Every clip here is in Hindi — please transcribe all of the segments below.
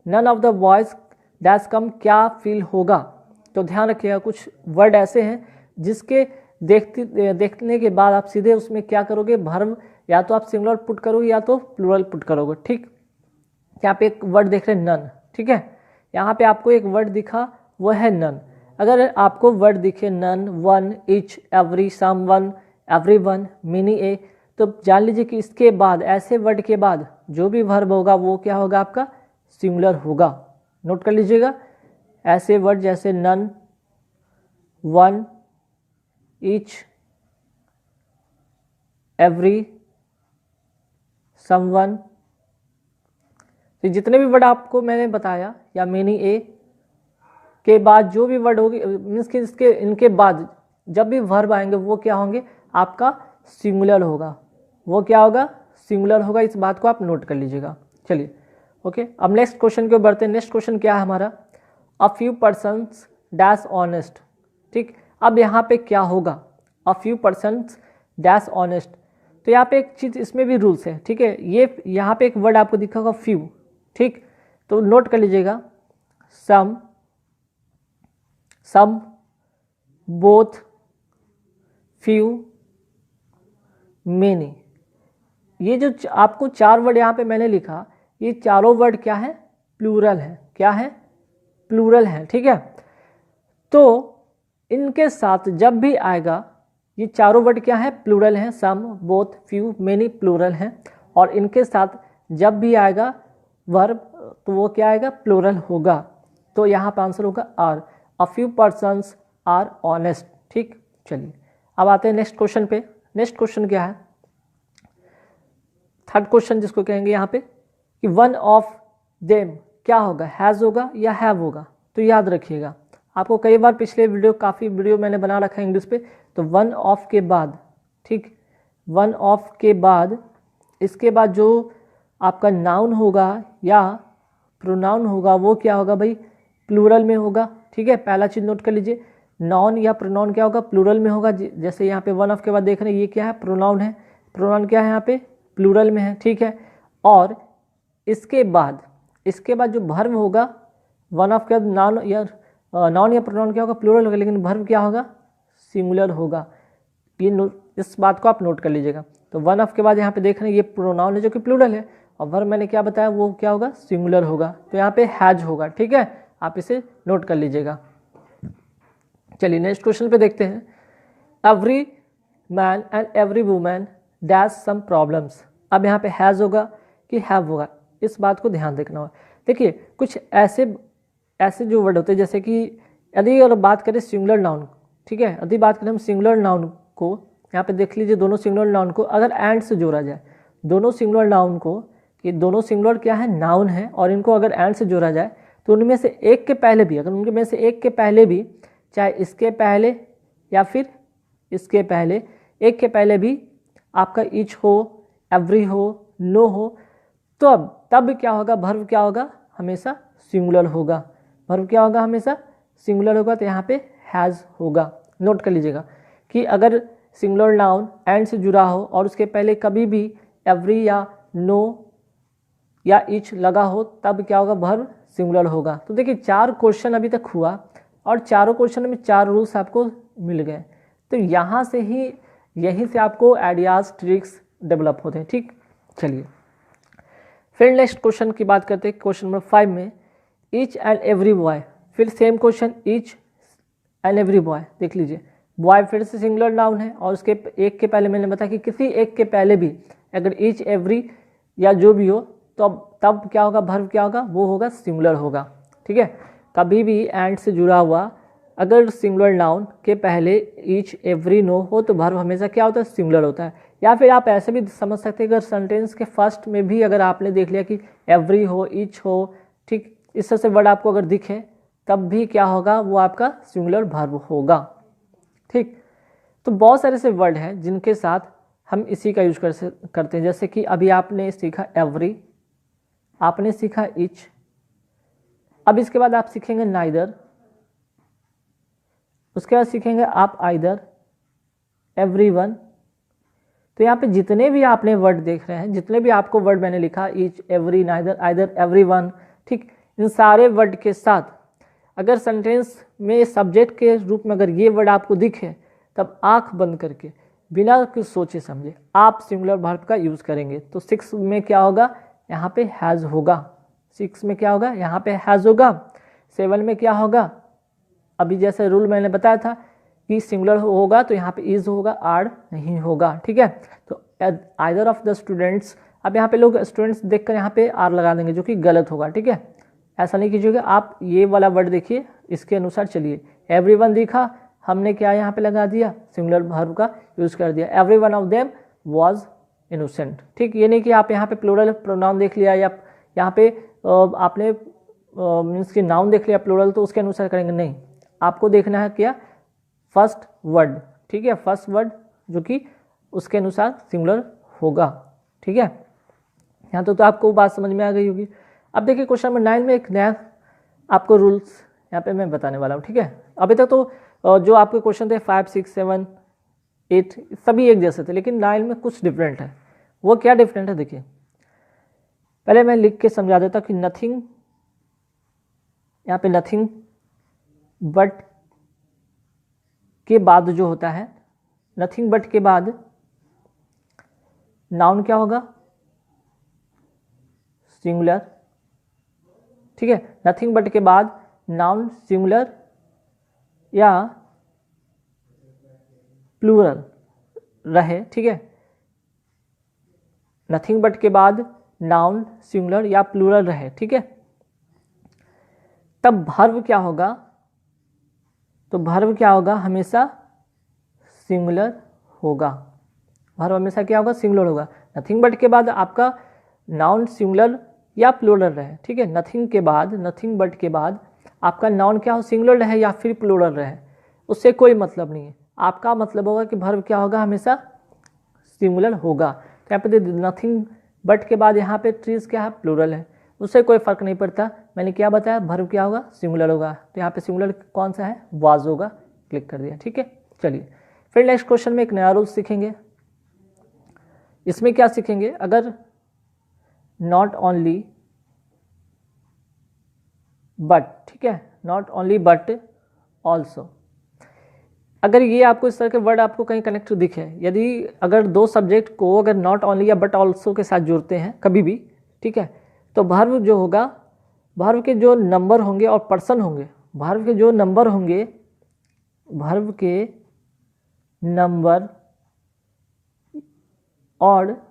None of the boys dash come क्या फील होगा। तो ध्यान रखिएगा कुछ वर्ड ऐसे हैं जिसके देखने के बाद आप सीधे उसमें क्या करोगे, वर्ब या तो आप सिंगुलर पुट करोगे या तो प्लूरल पुट करोगे। ठीक, यहाँ पे एक वर्ड देख रहे हैं नन, ठीक है, यहाँ पे आपको एक वर्ड दिखा वो है नन। अगर आपको वर्ड दिखे नन, वन, ईच, एवरी, सम वन, एवरी वन, मिनी ए, तो जान लीजिए कि इसके बाद ऐसे वर्ड के बाद जो भी वर्ब होगा वो क्या होगा, आपका सिंगुलर होगा। नोट कर लीजिएगा, ऐसे वर्ड जैसे none, one, each, every, someone, तो जितने भी वर्ड आपको मैंने बताया या मेनी ए के बाद जो भी वर्ड होगी, मीन्स कि इसके इनके बाद जब भी वर्ब आएंगे वो क्या होंगे, आपका सिंगुलर होगा। वो क्या होगा, सिंगुलर होगा। इस बात को आप नोट कर लीजिएगा। चलिए ओके, अब नेक्स्ट क्वेश्चन की ओर बढ़ते हैं। नेक्स्ट क्वेश्चन क्या है हमारा, अ फ्यू पर्सन्स डैश ऑनेस्ट। ठीक, अब यहाँ पे क्या होगा, अ फ्यू पर्सन्स डैश ऑनेस्ट। तो यहाँ पे एक चीज़ इसमें भी रूल्स है, ठीक है। ये यहाँ पे एक वर्ड आपको दिखा होगा फ्यू, ठीक, तो नोट कर लीजिएगा, सम, सम, बोथ, फ्यू, मेनी। ये जो आपको चार वर्ड यहाँ पे मैंने लिखा, ये चारों वर्ड क्या है, प्लूरल है। क्या है, प्लूरल है, ठीक है। तो इनके साथ जब भी आएगा, ये चारों वर्ड क्या है, प्लूरल हैं, सम, बोथ, फ्यू, मेनी प्लूरल हैं, और इनके साथ जब भी आएगा वर्ब तो वो क्या आएगा, प्लूरल होगा। तो यहाँ पर आंसर होगा are, a few persons are honest. ठीक, चलिए अब आते हैं नेक्स्ट क्वेश्चन पे। नेक्स्ट क्वेश्चन क्या है, थर्ड क्वेश्चन जिसको कहेंगे यहाँ पे कि वन ऑफ देम क्या होगा, हैज़ होगा या हैव होगा। तो याद रखिएगा, आपको कई बार पिछले वीडियो, काफ़ी वीडियो मैंने बना रखा है इंग्लिश पे, तो वन ऑफ के बाद, ठीक, वन ऑफ के बाद इसके बाद जो आपका नाउन होगा या प्रोनाउन होगा वो क्या होगा भाई, प्लूरल में होगा। ठीक है, पहला चीज़ नोट कर लीजिए, नाउन या प्रोनाउन क्या होगा, प्लूरल में होगा। जैसे यहाँ पे वन ऑफ के बाद देख रहे हैं ये क्या है, प्रोनाउन है। प्रोनाउन क्या है यहाँ पे, प्लूरल में है, ठीक है। और इसके बाद जो वर्ब होगा, वन ऑफ के बाद नाउन या प्रोनाउन क्या होगा, प्लूरल होगा, लेकिन वर्ब क्या होगा, सिंगुलर होगा। इस बात को आप नोट कर लीजिएगा। तो वन ऑफ के बाद यहाँ पे देख रहे हैं ये प्रोनाउन है जो कि प्लूरल है, और वर्ब मैंने क्या बताया वो क्या होगा, सिंगुलर होगा। तो यहाँ पे हैज होगा, ठीक है, आप इसे नोट कर लीजिएगा। चलिए नेक्स्ट क्वेश्चन पे देखते हैं। Every man and every women dash some problems. अब यहाँ पे हैज़ होगा कि हैव होगा, इस बात को ध्यान रखना होगा। देखिए कुछ ऐसे जो वर्ड होते हैं, जैसे कि यदि अगर बात करें सिंगुलर नाउन, ठीक है, यदि बात करें हम सिंगुलर नाउन को, यहाँ पे देख लीजिए दोनों सिंगुलर नाउन को अगर एंड से जोड़ा जाए, दोनों सिंगुलर नाउन को, कि दोनों सिंगुलर क्या है, नाउन है, और इनको अगर एंड से जोड़ा जाए तो उनमें से एक के पहले भी, अगर उनके में से एक के पहले भी, चाहे इसके पहले या फिर इसके पहले, एक के पहले भी आपका ईच हो, एवरी हो, नो हो, तो तब क्या होगा, वर्ब क्या होगा, हमेशा सिंगुलर होगा। वर्ब क्या होगा, हमेशा सिंगुलर होगा। तो यहाँ पे हैज़ होगा। नोट कर लीजिएगा कि अगर सिंगुलर नाउन एंड से जुड़ा हो और उसके पहले कभी भी एवरी या नो या ईच लगा हो, तब क्या होगा, वर्ब सिंगुलर होगा। तो देखिए 4 क्वेश्चन अभी तक हुआ और चारों क्वेश्चन में 4 रूल्स आपको मिल गए। तो यहाँ से ही, यहीं से आपको आइडियाज़, ट्रिक्स डेवलप होते हैं। ठीक, चलिए फिर नेक्स्ट क्वेश्चन की बात करते हैं। क्वेश्चन नंबर 5 में ईच एंड एवरी बॉय, फिर same question, each and every boy. देख लीजिए, बॉय फिर से सिंगुलर नाउन है और उसके एक के पहले मैंने बताया कि किसी एक के पहले भी अगर ईच, एवरी या जो भी हो, तो तब क्या होगा, वर्ब क्या होगा, वो होगा सिंगुलर होगा। ठीक है, कभी भी एंड से जुड़ा हुआ अगर सिंगुलर नाउन के पहले ईच, एवरी, नो हो तो वर्ब हमेशा क्या होता है, सिंगुलर होता है। या फिर आप ऐसे भी समझ सकते हैं, अगर सेंटेंस के फर्स्ट में भी अगर आपने देख लिया कि एवरी हो, ईच हो, ठीक, इस तरह से वर्ड आपको अगर दिखे, तब भी क्या होगा, वो आपका सिंगुलर वर्ब होगा। ठीक, तो बहुत सारे से वर्ड हैं जिनके साथ हम इसी का यूज करते हैं। जैसे कि अभी आपने सीखा एवरी, आपने सीखा ईच, अब इसके बाद आप सीखेंगे नाइदर, उसके बाद सीखेंगे आप आइदर, एवरीवन। तो यहाँ पे जितने भी आपने वर्ड देख रहे हैं, जितने भी आपको वर्ड मैंने लिखा, each, every, neither, either, everyone, ठीक, इन सारे वर्ड के साथ अगर सेंटेंस में सब्जेक्ट के रूप में अगर ये वर्ड आपको दिखे तब आंख बंद करके बिना कुछ सोचे समझे आप सिंगुलर वर्ब का यूज़ करेंगे। तो 6 में क्या होगा, यहाँ पे हैज़ होगा। 6 में क्या होगा, यहाँ पे हैज़ होगा। 7 में क्या होगा, अभी जैसे रूल मैंने बताया था कि सिंगुलर होगा तो यहाँ पे इज होगा, आर नहीं होगा। ठीक है, तो आइदर ऑफ द स्टूडेंट्स, अब यहाँ पे लोग स्टूडेंट्स देखकर यहाँ पे आर लगा देंगे जो कि गलत होगा। ठीक है, ऐसा नहीं कीजिएगा, आप ये वाला वर्ड देखिए, इसके अनुसार चलिए। एवरीवन दिखा, हमने क्या यहाँ पे लगा दिया, सिंगुलर वर्ब का यूज़ कर दिया। Every one of them was innocent. ठीक, ये नहीं कि आप यहाँ पे प्लूरल प्रोनाउन देख लिया या यहाँ पे आपने मीन्स की नाउन देख लिया प्लूरल तो उसके अनुसार करेंगे, नहीं, आपको देखना है क्या, फर्स्ट वर्ड। ठीक है, फर्स्ट वर्ड जो कि उसके अनुसार सिंगुलर होगा। ठीक है, यहाँ तो आपको बात समझ में आ गई होगी। अब देखिए क्वेश्चन नंबर 9 में एक नया आपको रूल्स यहाँ पे मैं बताने वाला हूँ। ठीक है, अभी तक तो जो आपके क्वेश्चन थे 5, 6, 7, 8 सभी एक जैसे थे, लेकिन 9 में कुछ डिफरेंट है। वो क्या डिफरेंट है देखिए, पहले मैं लिख के समझा देता कि नथिंग, यहाँ पे नथिंग बट के बाद जो होता है, नथिंग बट के बाद नाउन क्या होगा, सिंगुलर। ठीक है, नथिंग बट के बाद नाउन सिंगुलर या प्लूरल रहे। ठीक है, नथिंग बट के बाद नाउन सिंगुलर या प्लूरल रहे। ठीक है, तब वर्ब क्या होगा, तो वर्ब क्या होगा, हमेशा सिंगुलर होगा। वर्ब हमेशा क्या होगा, सिंगुलर होगा। नथिंग बट के बाद आपका नाउन सिंगुलर या प्लूरल रहे। ठीक है, नथिंग के बाद, नथिंग बट के बाद आपका नाउन क्या हो, सिंगुलर रहे या फिर प्लूरल रहे, उससे कोई मतलब नहीं है। आपका मतलब होगा कि वर्ब क्या होगा, हमेशा सिंगुलर होगा। तो यहाँ पे नथिंग बट के बाद यहाँ पे ट्रीज क्या है, प्लूरल है, उससे कोई फर्क नहीं पड़ता। मैंने क्या बताया, वर्ब क्या होगा, सिंगुलर होगा। तो यहाँ पे सिंगुलर कौन सा है, वाज होगा, क्लिक कर दिया। ठीक है, चलिए फिर नेक्स्ट क्वेश्चन में एक नया रूल सीखेंगे। इसमें क्या सीखेंगे, अगर नॉट ओनली बट, ठीक है, नॉट ओनली बट ऑल्सो, अगर ये आपको इस तरह के वर्ड आपको कहीं कनेक्ट दिखे, यदि अगर दो सब्जेक्ट को अगर नॉट ओनली या बट ऑल्सो के साथ जोड़ते हैं कभी भी, ठीक है, तो वर्ब जो होगा, वर्ब के जो नंबर होंगे और पर्सन होंगे, वर्ब के जो नंबर होंगे, वर्ब के नंबर और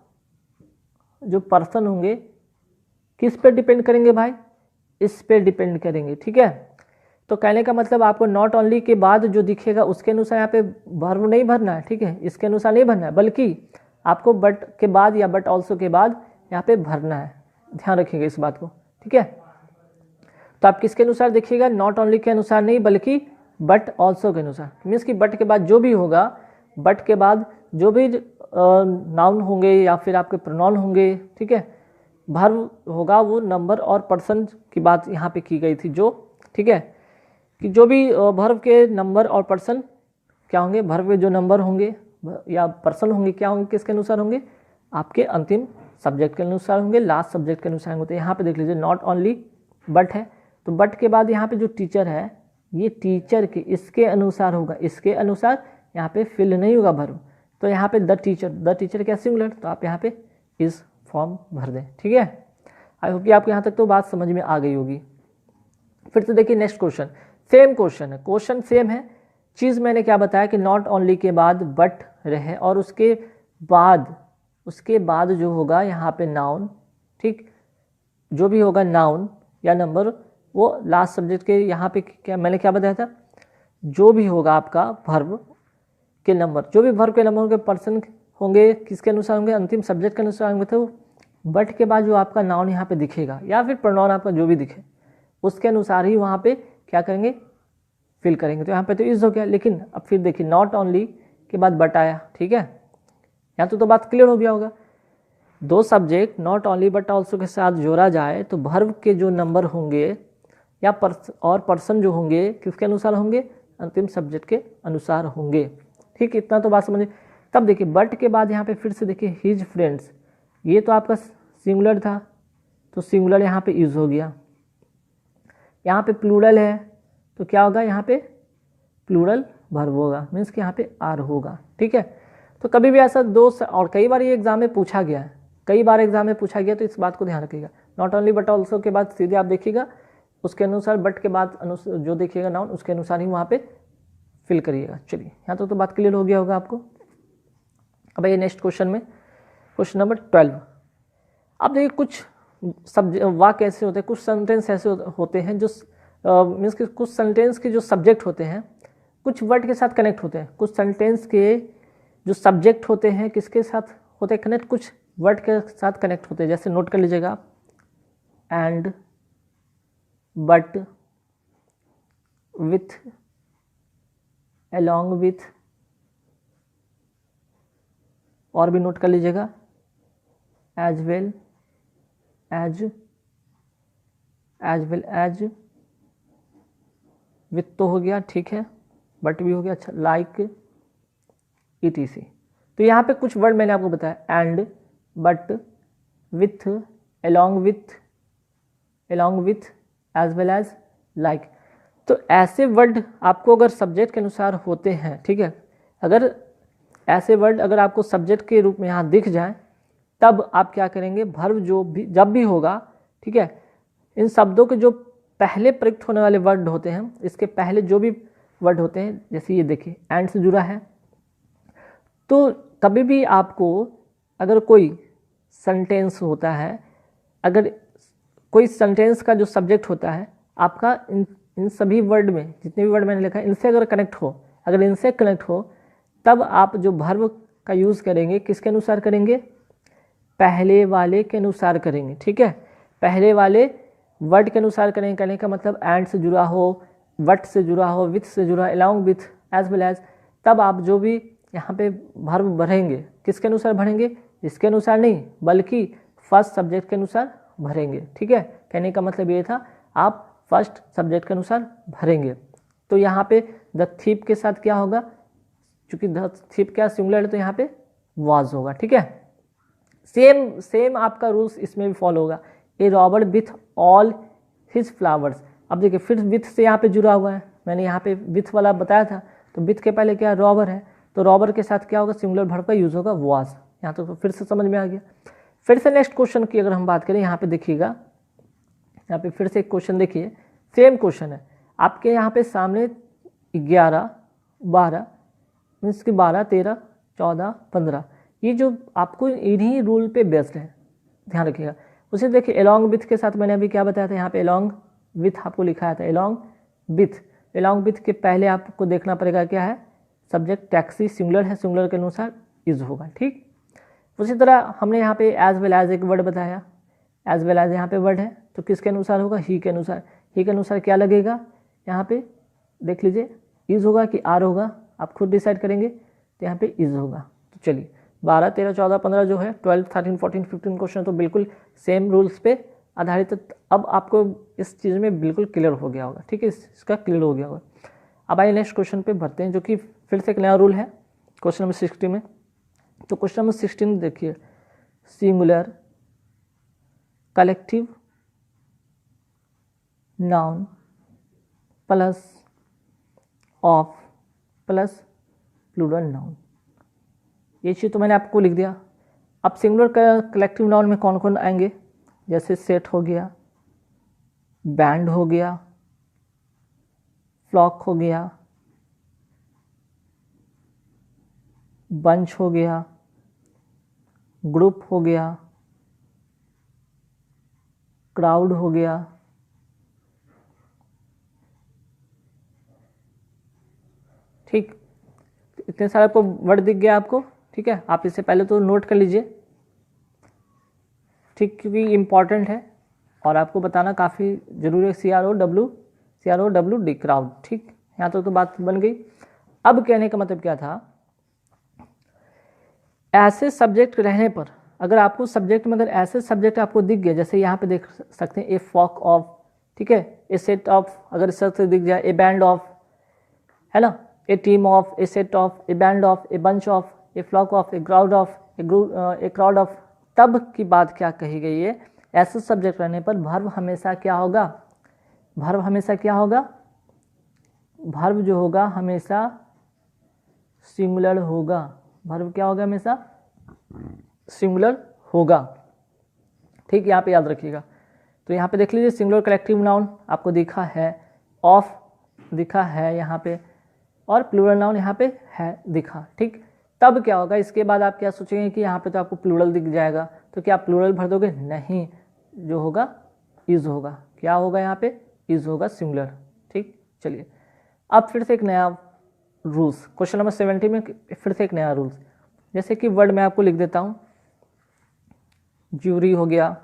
जो पर्सन होंगे किस पे डिपेंड करेंगे भाई, इस पे डिपेंड करेंगे। ठीक है, तो कहने का मतलब आपको नॉट ओनली के बाद जो दिखेगा उसके अनुसार यहाँ पे वर्ब नहीं भरना है। ठीक है, इसके अनुसार नहीं भरना है, बल्कि आपको बट के बाद या बट ऑल्सो के बाद यहाँ पे भरना है। ध्यान रखिएगा इस बात को। ठीक है, तो आप किसके अनुसार देखिएगा, नॉट ओनली के अनुसार नहीं बल्कि बट ऑल्सो के अनुसार। मीन्स कि बट के बाद जो भी होगा, बट के बाद जो भी नाउन होंगे या फिर आपके प्रोनाउन होंगे, ठीक है, वर्ब होगा वो नंबर और पर्सन की बात यहाँ पे की गई थी जो, ठीक है, कि जो भी वर्ब के नंबर और पर्सन क्या होंगे, वर्ब के जो नंबर होंगे या पर्सन होंगे क्या होंगे, किसके अनुसार होंगे, आपके अंतिम सब्जेक्ट के अनुसार होंगे, लास्ट सब्जेक्ट के अनुसार होंगे। तो यहाँ पे देख लीजिए नॉट ओनली बट है, तो बट के बाद यहाँ पे जो टीचर है, ये टीचर के इसके अनुसार होगा, इसके अनुसार यहाँ पे फिल नहीं होगा वर्ब। तो यहाँ पे द टीचर क्या, सिंगुलर, तो आप यहाँ पे इस फॉर्म भर दें। ठीक है, आई होप कि आपको यहाँ तक तो बात समझ में आ गई होगी। फिर से देखिए नेक्स्ट क्वेश्चन, सेम क्वेश्चन है, क्वेश्चन सेम है, चीज़ मैंने क्या बताया कि नॉट ओनली के बाद बट रहे और उसके बाद जो होगा यहाँ पे नाउन, ठीक, जो भी होगा नाउन या नंबर वो लास्ट सब्जेक्ट के यहाँ पे क्या मैंने क्या बताया था, जो भी होगा आपका वर्ब के नंबर, जो भी वर्ब के नंबर के पर्सन होंगे किसके अनुसार होंगे, अंतिम सब्जेक्ट के अनुसार होंगे। तो बट के बाद जो आपका नाउन यहाँ पे दिखेगा या फिर प्रोनाउन आपका जो भी दिखे उसके अनुसार ही वहाँ पे क्या करेंगे, फिल करेंगे। तो यहाँ पे तो इज हो गया, लेकिन अब फिर देखिए नॉट ओनली के बाद बट आया। ठीक है, यहाँ तो बात क्लियर हो गया होगा। दो subject not only but also के साथ जोड़ा जाए तो वर्ब के जो नंबर होंगे या पर्सन जो होंगे किसके अनुसार होंगे, अंतिम सब्जेक्ट के अनुसार होंगे। ठीक, इतना तो बात समझिए। तब देखिए बट के बाद यहाँ पे फिर से देखिए हिज फ्रेंड्स, ये तो आपका सिंगुलर था तो सिंगुलर यहाँ पे यूज हो गया। यहाँ पे प्लूरल है तो क्या होगा, यहाँ पे प्लूरल वर्ब होगा, मीन्स कि यहाँ पे आर होगा। ठीक है, तो कभी भी ऐसा और कई बार ये एग्जाम में पूछा गया है, कई बार एग्जाम में पूछा गया, तो इस बात को ध्यान रखिएगा। नॉट ओनली बट ऑल्सो के बाद सीधे आप देखिएगा, उसके अनुसार बट के बाद जो देखिएगा नाउन उसके अनुसार ही वहाँ पे फिल करिएगा। चलिए यहाँ तो बात क्लियर हो गया होगा आपको। अब ये नेक्स्ट क्वेश्चन में, क्वेश्चन नंबर 12। अब देखिए कुछ वाक्य ऐसे होते हैं, कुछ सेंटेंस ऐसे होते हैं जो मीन्स कि कुछ सेंटेंस के जो सब्जेक्ट होते हैं कुछ वर्ड के साथ कनेक्ट होते हैं। कुछ सेंटेंस के जो सब्जेक्ट होते हैं किसके साथ होते हैं कनेक्ट, कुछ वर्ड के साथ कनेक्ट होते हैं। जैसे नोट कर लीजिएगा आप, and, but, with, along with, और भी नोट कर लीजिएगा, as well as with तो हो गया, ठीक है, बट भी हो गया, अच्छा, लाइक, etc। तो यहाँ पे कुछ वर्ड मैंने आपको बताया, and, but, with, along with, as well as, like. तो ऐसे वर्ड आपको अगर सब्जेक्ट के अनुसार होते हैं, ठीक है, अगर ऐसे वर्ड अगर आपको सब्जेक्ट के रूप में यहाँ दिख जाए तब आप क्या करेंगे, भर्व जब भी होगा, ठीक है, इन शब्दों के जो पहले प्रयुक्त होने वाले वर्ड होते हैं, इसके पहले जो भी वर्ड होते हैं, जैसे ये देखिए एंड से जुड़ा है, तो कभी भी आपको अगर कोई सेंटेंस होता है, अगर कोई सेंटेंस का जो सब्जेक्ट होता है आपका इन सभी वर्ड में, जितने भी वर्ड मैंने लिखा है, इनसे अगर कनेक्ट हो, अगर इनसे कनेक्ट हो, तब आप जो वर्ब का यूज़ करेंगे किसके अनुसार करेंगे, पहले वाले के अनुसार करेंगे। ठीक है, पहले वाले वर्ड के अनुसार करेंगे। कहने का मतलब एंड से जुड़ा हो, वट से जुड़ा हो, विथ से जुड़ा, along with, as well as, तब आप जो भी यहाँ पे वर्ब भरेंगे किसके अनुसार भरेंगे, इसके अनुसार नहीं बल्कि फर्स्ट सब्जेक्ट के अनुसार भरेंगे। ठीक है, कहने का मतलब ये था आप फर्स्ट सब्जेक्ट के अनुसार भरेंगे। तो यहाँ पे द थीप के साथ क्या होगा, क्योंकि द थीप क्या सिंगुलर है तो यहाँ पे वाज होगा। ठीक है, सेम आपका रूल्स इसमें भी फॉलो होगा। A robber with all his flowers. अब देखिए फिर विथ से यहाँ पे जुड़ा हुआ है, मैंने यहाँ पे विथ वाला बताया था, तो विथ के पहले क्या रॉबर है, तो रॉबर के साथ क्या होगा, सिंगुलर वर्ब का यूज होगा वाज। यहाँ तो फिर से समझ में आ गया। फिर से नेक्स्ट क्वेश्चन की अगर हम बात करें, यहाँ पे देखिएगा, यहाँ पे फिर से एक क्वेश्चन देखिए, सेम क्वेश्चन है आपके यहाँ पे सामने 11, 12 मीन्स की 12, 13, 14, 15, ये जो आपको इन्हीं रूल पे बेस्ड है, ध्यान रखिएगा। उसे देखिए अलॉन्ग विथ के साथ मैंने अभी क्या बताया था, यहाँ पे अलॉन्ग विथ आपको लिखाया था, अलॉन्ग विथ के पहले आपको देखना पड़ेगा क्या है, सब्जेक्ट टैक्सी सिंगुलर है, सिंगुलर के अनुसार इज होगा। ठीक, उसी तरह हमने यहाँ पे एज वेल एज एक वर्ड बताया, एज वेल एज यहाँ पे वर्ड है तो किसके अनुसार होगा, ही के अनुसार। ही के अनुसार क्या लगेगा, यहाँ पे देख लीजिए इज होगा कि आर होगा, आप खुद डिसाइड करेंगे, तो यहाँ पे इज होगा। तो चलिए 12, 13, 14, 15 जो है 12, 13, 14, 15 क्वेश्चन तो बिल्कुल सेम रूल्स पे आधारित। अब आपको इस चीज़ में बिल्कुल क्लियर हो गया होगा। ठीक है, इसका क्लियर हो गया होगा। अब आइए नेक्स्ट क्वेश्चन पे बढ़ते हैं, जो कि फिर से एक नया रूल है क्वेश्चन नंबर 60 में। तो क्वेश्चन नंबर 16 देखिए, singular collective noun plus of plus plural noun, ये चीज़ तो मैंने आपको लिख दिया। अब सिंगुलर कलेक्टिव नाउन में कौन कौन आएंगे, जैसे सेट हो गया, बैंड हो गया, फ्लॉक हो गया, बंच हो गया, ग्रुप हो गया, क्राउड हो गया, ठीक, इतने सारे आपको वर्ड दिख गया आपको। ठीक है, आप इससे पहले तो नोट कर लीजिए, ठीक, क्योंकि इम्पॉर्टेंट है और आपको बताना काफ़ी ज़रूरी है। CROWD crowd. ठीक, यहाँ तक तो बात बन गई। अब कहने का मतलब क्या था, ऐसे सब्जेक्ट रहने पर, अगर आपको सब्जेक्ट में अगर ऐसे सब्जेक्ट आपको दिख गया, जैसे यहाँ पे देख सकते हैं ए फॉक ऑफ, ठीक है, ए सेट ऑफ, अगर इस तरह से दिख जाए, ए बैंड ऑफ, है ना, a team of, a set of, a band of, a bunch of, a flock of, a crowd of, a crowd of, तब की बात क्या कही गई है, ऐसे सब्जेक्ट रहने पर वर्ब हमेशा क्या होगा, भर्व हमेशा क्या होगा, भर्व जो होगा हमेशा सिंगुलर होगा, भर्व क्या होगा, हमेशा सिंगुलर होगा। ठीक, यहाँ पे याद रखिएगा। तो यहाँ पे देख लीजिए सिंगुलर कलेक्टिव नाउन आपको दिखा है, ऑफ दिखा है यहाँ पे, और प्लूरल नाउन यहाँ पे है दिखा। ठीक, तब क्या होगा, इसके बाद आप क्या सोचेंगे कि यहाँ पे तो आपको प्लूरल दिख जाएगा, तो क्या आप प्लूरल भर दोगे, नहीं, जो होगा इज होगा। क्या होगा यहाँ पे, इज होगा, सिंगुलर। ठीक, चलिए अब फिर से एक नया रूल्स, क्वेश्चन नंबर 70 में फिर से एक नया रूल्स, जैसे कि वर्ड मैं आपको लिख देता हूँ, ज्यूरी हो गया,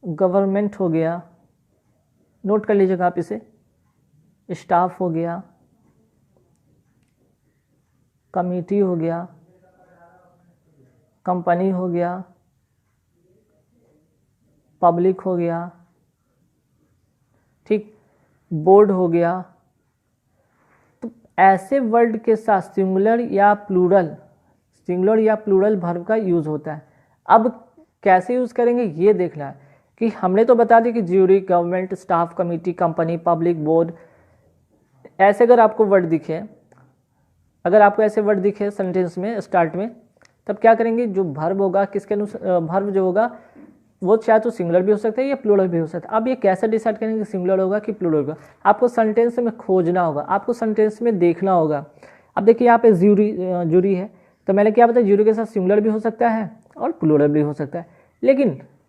गवर्नमेंट हो गया, नोट कर लीजिएगा आप इसे, स्टाफ हो गया, कमिटी हो गया, कंपनी हो गया, पब्लिक हो गया, ठीक, बोर्ड हो गया। तो ऐसे वर्ड के साथ सिंगुलर या प्लूरल, सिंगुलर या प्लूरल वर्ब का यूज होता है। अब कैसे यूज करेंगे ये देखना है कि हमने तो बता दिया कि jury, government, staff, committee, company, public, board, ऐसे अगर आपको वर्ड दिखे, अगर आपको ऐसे वर्ड दिखे सेंटेंस में स्टार्ट में, तब क्या करेंगे, जो वर्ब होगा किसके अनुसार, वर्ब जो होगा वो चाहे तो सिंगुलर भी हो सकता है या प्लूरल भी हो सकता है। अब ये कैसे डिसाइड करेंगे कि सिंगुलर होगा कि प्लूरल होगा, आपको सेंटेंस में खोजना होगा, आपको सेंटेंस में देखना होगा। अब देखिए यहाँ पे ज्यूरी है, तो मैंने क्या बताया, ज्यूरी के साथ सिंगुलर भी हो सकता है और प्लूरल भी हो सकता है,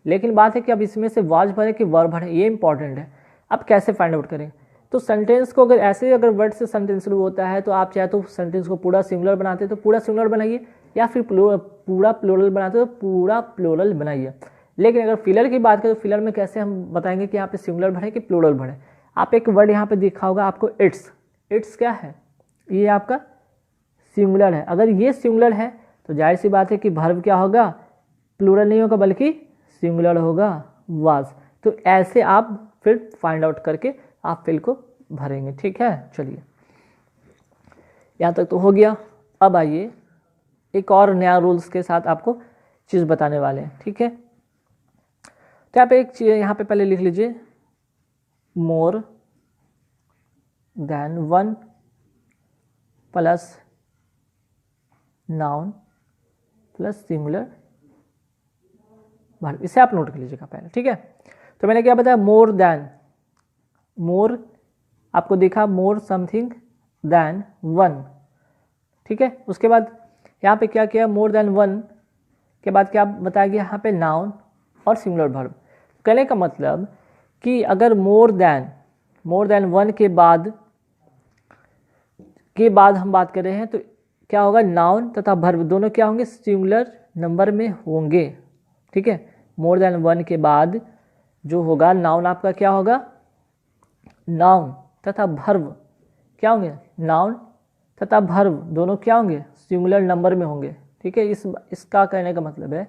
लेकिन बात है कि अब इसमें से वाज भरे कि वर्ब भरे, ये इंपॉर्टेंट है। अब कैसे फाइंड आउट करें, तो सेंटेंस को अगर वर्ड से सेंटेंस शुरू होता है तो आप चाहे तो सेंटेंस को पूरा सिंगुलर बनाते तो पूरा सिंगुलर बनाइए, या फिर पूरा प्लूरल बनाते तो पूरा प्लूरल बनाइए। लेकिन अगर फिलर की बात करें तो फिलर में कैसे हम बताएंगे कि यहाँ पे सिंगुलर भरे कि प्लूरल भरे। आप एक वर्ड यहाँ पे दिखा होगा आपको, इट्स क्या है, ये आपका सिंगुलर है। अगर ये सिंगुलर है तो जाहिर सी बात है कि वर्ब क्या होगा, प्लूरल नहीं होगा बल्कि सिंगुलर होगा, वाज। तो ऐसे आप फिर फाइंड आउट करके आप फिल को भरेंगे। ठीक है, चलिए यहाँ तक तो हो गया। अब आइए एक और नया रूल्स के साथ आपको चीज़ बताने वाले हैं। ठीक है, तो यहाँ पे एक चीज़ यहाँ पे पहले लिख लीजिए, more than one plus noun plus singular verb, इसे आप नोट कर लीजिएगा पहले। ठीक है, तो मैंने क्या बताया, मोर देन, मोर आपको देखा, मोर समथिंग देन वन। ठीक है, उसके बाद यहाँ पे क्या किया, मोर देन वन के बाद क्या बताया गया, यहाँ पे नाउन और सिंगुलर वर्ब। कहने का मतलब कि अगर मोर देन वन के बाद हम बात कर रहे हैं तो क्या होगा, नाउन तथा वर्ब दोनों क्या होंगे, सिंगुलर नंबर में होंगे। ठीक है, मोर देन वन के बाद जो होगा नाउन आपका क्या होगा, नाउन तथा वर्ब क्या होंगे, नाउन तथा वर्ब दोनों क्या होंगे, सिंगुलर नंबर में होंगे। ठीक है, इसका कहने का मतलब है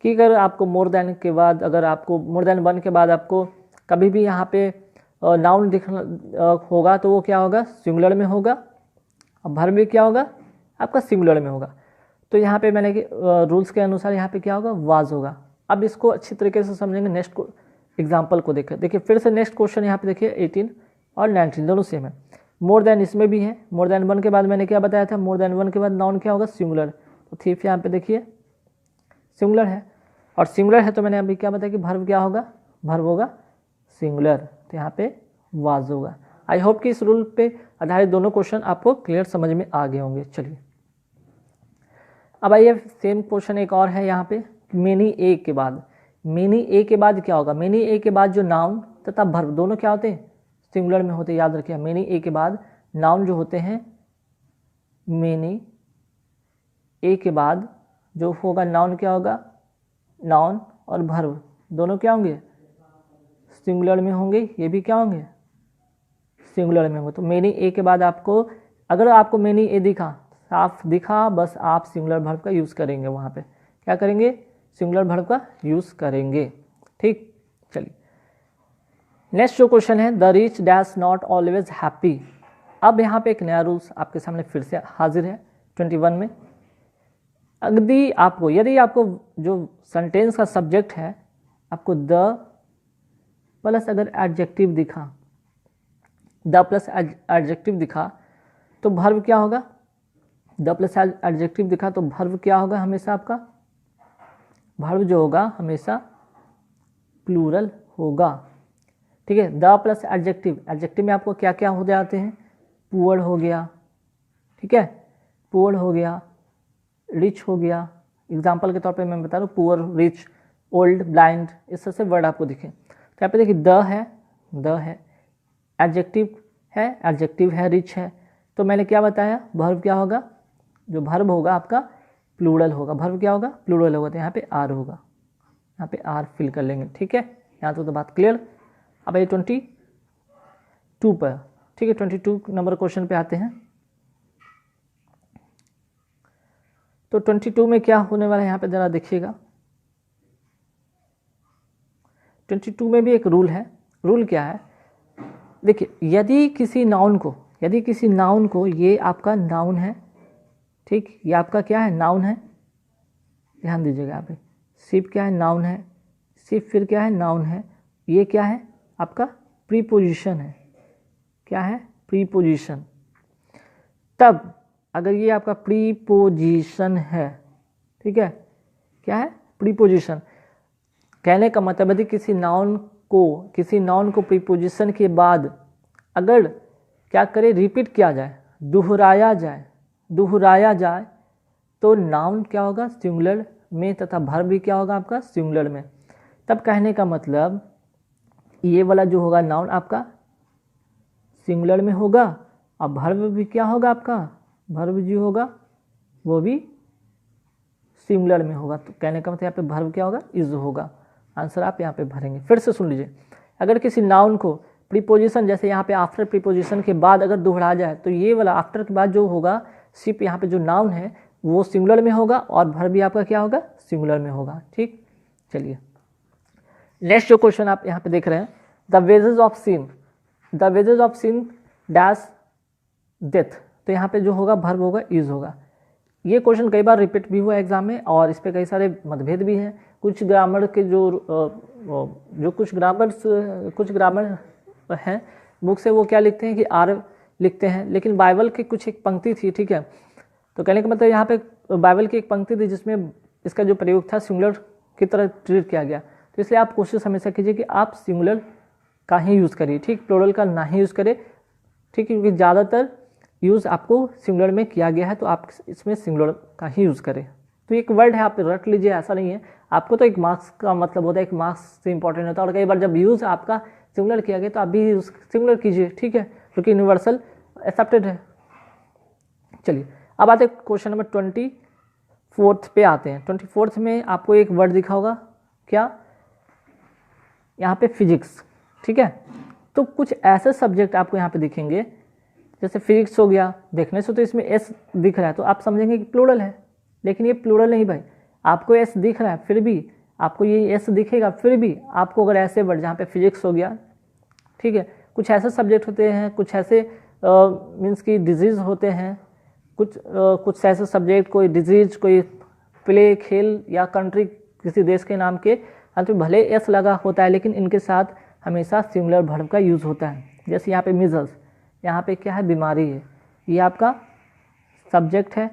कि अगर आपको मोर देन के बाद, अगर आपको मोर देन वन के बाद आपको कभी भी यहाँ पे नाउन दिखना होगा तो वो क्या होगा, सिंगुलर में होगा, अब वर्ब भी क्या होगा आपका सिंगुलर में होगा। तो यहाँ पे मैंने रूल्स के अनुसार यहाँ पे क्या होगा, वाज होगा। अब इसको अच्छी तरीके से समझेंगे, नेक्स्ट एग्जाम्पल को देखिए फिर से नेक्स्ट क्वेश्चन यहाँ पे देखिए, 18 और 19 दोनों सेम है। मोर देन इसमें भी है, मोर देन वन के बाद मैंने क्या बताया था, मोर देन वन के बाद नाउन क्या होगा, सिंगुलर। तो थीफ यहाँ पे देखिए सिंगुलर है, और सिंगुलर है तो मैंने अभी क्या बताया कि वर्ब क्या होगा, वर्ब होगा सिंगुलर, तो यहाँ पे वाज होगा। आई होप कि इस रूल पे आधारित दोनों क्वेश्चन आपको क्लियर समझ में आ गए होंगे। चलिए अब आइए सेम क्वेश्चन एक और है यहाँ पे, मेनी ए के बाद, मेनी ए के बाद क्या होगा, मेनी ए के बाद जो नाउन तथा वर्ब दोनों क्या होते हैं, सिंगुलर में होते हैं। याद रखिए, मेनी ए के बाद नाउन जो होते हैं, मेनी ए के बाद जो होगा नाउन क्या होगा, नाउन और वर्ब दोनों क्या होंगे, सिंगुलर में होंगे, ये भी क्या होंगे, सिंगुलर में होंगे। तो मेनी ए के बाद आपको, अगर आपको मेनी ए दिखा, साफ दिखा, बस आप सिंगुलर वर्ब का यूज़ करेंगे, वहाँ पे क्या करेंगे, सिंगुलर वर्ब का यूज़ करेंगे। ठीक, चलिए नेक्स्ट जो क्वेश्चन है, the rich dash not always happy. अब यहाँ पे एक नया रूल्स आपके सामने फिर से हाजिर है 21 में। यदि आपको जो सेंटेंस का सब्जेक्ट है, आपको द प्लस अगर एडजेक्टिव दिखा, द प्लस एडजेक्टिव दिखा तो वर्ब क्या होगा, द प्लस एडजेक्टिव दिखा तो वर्ब क्या होगा, हमेशा आपका वर्ब जो होगा हमेशा प्लूरल होगा। ठीक है, द प्लस एडजेक्टिव, एडजेक्टिव में आपको क्या क्या हो जाते हैं, पुअर हो गया, ठीक है, पुअर हो गया, रिच हो गया, एग्जाम्पल के तौर पे मैं बता रहा हूँ, पुअर, रिच, ओल्ड, ब्लाइंड, इस तरह से वर्ड आपको दिखे। तो यहाँ पे देखिए द है, एडजेक्टिव है, रिच है, तो मैंने क्या बताया, वर्ब क्या होगा, जो वर्ब होगा आपका प्लूरल होगा, वर्ब क्या होगा, प्लूरल होगा, तो यहाँ पे आर होगा, यहाँ पे आर फिल कर लेंगे। ठीक है, यहाँ तो बात क्लियर। अब ये 22 पर, ठीक है, 22 नंबर क्वेश्चन पे आते हैं। तो 22 में क्या होने वाला है, यहाँ पे जरा देखिएगा। 22 में भी एक रूल है। रूल क्या है, देखिए, यदि किसी नाउन को, ये आपका नाउन है, ठीक, ये आपका क्या है, नाउन है, ध्यान दीजिएगा यहाँ पे, सिर्फ क्या है, नाउन है, सिर्फ फिर क्या है, नाउन है, ये क्या है आपका प्रीपोजिशन है, क्या है, प्रीपोजिशन। तब अगर ये आपका प्रीपोजिशन है, ठीक है, क्या है, प्रीपोजिशन, कहने का मतलब यदि किसी नाउन को प्रीपोजिशन के बाद अगर क्या करे, रिपीट किया जाए, दोहराया जाए तो नाउन क्या होगा, सिंगुलर में, तथा वर्ब भी क्या होगा आपका, सिंगुलर में। तब कहने का मतलब ये वाला जो होगा नाउन आपका सिंगुलर में होगा, और वर्ब भी क्या होगा आपका, वर्ब जो होगा वो भी सिंगुलर में होगा। तो कहने का मतलब यहाँ पे वर्ब क्या होगा, इज होगा। आंसर आप यहाँ पे भरेंगे। फिर से सुन लीजिए, अगर किसी नाउन को प्रीपोजिशन, जैसे यहाँ पे आफ्टर प्रीपोजिशन के बाद अगर दोहरा जाए तो ये वाला आफ्टर के बाद जो होगा, सिर्फ यहाँ पे जो नाउन है वो सिंगुलर में होगा, और वर्ब भी आपका क्या होगा, सिंगुलर में होगा। ठीक, चलिए नेक्स्ट जो क्वेश्चन आप यहाँ पे देख रहे हैं, the wages of sin dash death, तो यहाँ पे जो होगा वर्ब होगा इज होगा। ये क्वेश्चन कई बार रिपीट भी हुआ एग्जाम में, और इस पे कई सारे मतभेद भी हैं। कुछ ग्रामर के कुछ ग्रामर हैं बुक से, वो क्या लिखते हैं कि आर लिखते हैं, लेकिन बाइबल की कुछ एक पंक्ति थी, ठीक है, तो कहने का मतलब यहाँ पे बाइबल की एक पंक्ति थी जिसमें इसका जो प्रयोग था सिंगुलर की तरह ट्रीट किया गया। तो इसलिए आप कोशिश हमेशा कीजिए कि आप सिंगुलर का ही यूज़ करिए, ठीक, प्लूरल का ना ही यूज़ करें, ठीक, क्योंकि ज़्यादातर यूज़ आपको सिंगुलर में किया गया है, तो आप इसमें सिंगुलर का ही यूज़ करें। तो एक वर्ड है, आप रट लीजिए, ऐसा नहीं है, आपको तो एक मार्क्स का मतलब होता है, एक मार्क्स से इंपॉर्टेंट होता है, और कई बार जब यूज़ आपका सिंगुलर किया गया तो आप भी यूज़ सिंगुलर कीजिए, ठीक है, क्योंकि यूनिवर्सल एक्सेप्टेड है। चलिए अब आते हैं क्वेश्चन नंबर 24 पे आते हैं। 24 में आपको एक वर्ड दिखा होगा, क्या, यहाँ पे फिजिक्स, ठीक है, तो कुछ ऐसे सब्जेक्ट आपको यहाँ पे दिखेंगे, जैसे फिजिक्स हो गया, देखने से तो इसमें एस दिख रहा है तो आप समझेंगे कि प्लूरल है, लेकिन ये प्लूरल नहीं भाई, आपको एस दिख रहा है फिर भी आपको ये एस दिखेगा, फिर भी आपको अगर ऐसे वर्ड, जहाँ पे फिजिक्स हो गया, ठीक है, कुछ ऐसे सब्जेक्ट होते हैं, कुछ ऐसे मीन्स की डिजीज़ होते हैं, कुछ ऐसे सब्जेक्ट, कोई डिजीज, कोई प्ले, खेल या कंट्री, किसी देश के नाम के अंत में भले एस लगा होता है, लेकिन इनके साथ हमेशा सिंगुलर वर्ब का यूज़ होता है। जैसे यहाँ पे मीजल्स, यहाँ पे क्या है, बीमारी है, ये आपका सब्जेक्ट है,